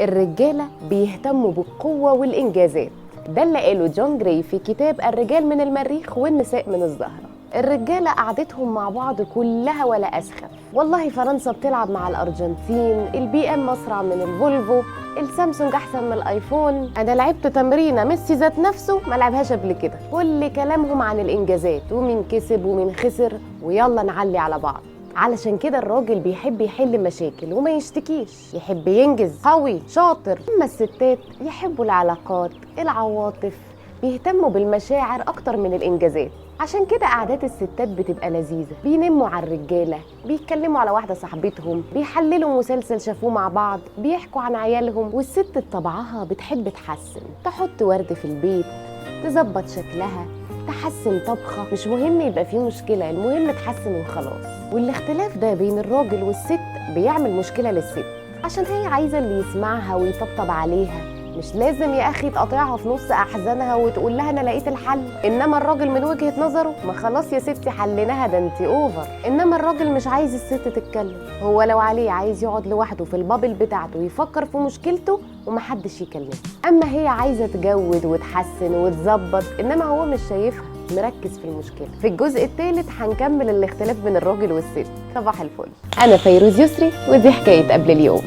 الرجالة بيهتموا بالقوة والإنجازات، ده اللي قاله جون جراي في كتاب الرجال من المريخ والنساء من الزهرة. الرجالة قعدتهم مع بعض كلها ولا أسخف. والله فرنسا بتلعب مع الأرجنتين، البي ام أسرع من الفولفو، السامسونج أحسن من الآيفون، أنا لعبت تمرينة ميسي ذات نفسه ما لعبهاش قبل كده. كل كلامهم عن الإنجازات ومين كسب ومين خسر، ويلا نعلي على بعض. علشان كده الراجل بيحب يحل مشاكل وما يشتكيش، يحب ينجز قوي شاطر. اما الستات يحبوا العلاقات، العواطف، بيهتموا بالمشاعر اكتر من الانجازات. عشان كده قعدات الستات بتبقى لذيذة، بينموا على الرجالة، بيتكلموا على واحدة صاحبتهم، بيحللوا مسلسل شافوه مع بعض، بيحكوا عن عيالهم. والست بطبعها بتحب تحسن، تحط ورد في البيت، تظبط شكلها، تحسن طبخة. مش مهم يبقى فيه مشكلة، المهم تحسن وخلاص. والاختلاف ده بين الراجل والست بيعمل مشكلة للست، عشان هي عايزة اللي يسمعها ويطبطب عليها. مش لازم يا اخي تقاطعها في نص احزانها وتقول لها انا لقيت الحل. انما الراجل من وجهة نظره، ما خلاص يا ستي حلناها، ده انت اوفر. انما الراجل مش عايز الست تتكلم، هو لو عليه عايز يقعد لوحده في البابل بتاعته يفكر في مشكلته ومحدش يكلمه. اما هي عايزة تجود وتحسن وتظبط، انما هو مش شايفها، مركز في المشكلة. في الجزء الثالث هنكمل الاختلاف بين الراجل والست. صباح الفل، انا فيروز يسري ودي حكاية قبل اليوم.